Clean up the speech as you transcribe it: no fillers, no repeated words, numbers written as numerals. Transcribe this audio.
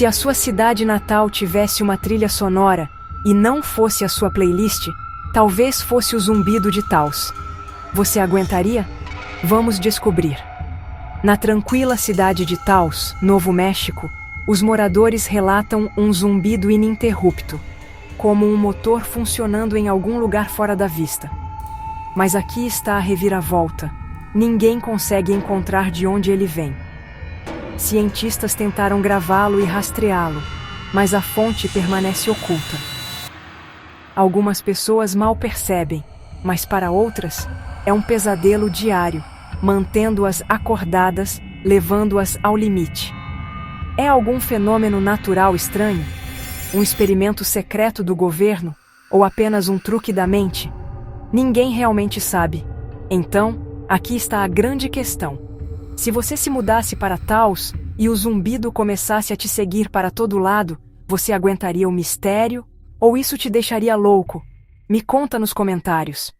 Se a sua cidade natal tivesse uma trilha sonora e não fosse a sua playlist, talvez fosse o zumbido de Taos. Você aguentaria? Vamos descobrir. Na tranquila cidade de Taos, Novo México, os moradores relatam um zumbido ininterrupto, como um motor funcionando em algum lugar fora da vista. Mas aqui está a reviravolta. Ninguém consegue encontrar de onde ele vem. Cientistas tentaram gravá-lo e rastreá-lo, mas a fonte permanece oculta. Algumas pessoas mal percebem, mas para outras, é um pesadelo diário, mantendo-as acordadas, levando-as ao limite. É algum fenômeno natural estranho? Um experimento secreto do governo? Ou apenas um truque da mente? Ninguém realmente sabe. Então, aqui está a grande questão. Se você se mudasse para Taos e o zumbido começasse a te seguir para todo lado, você aguentaria o mistério? Ou isso te deixaria louco? Me conta nos comentários.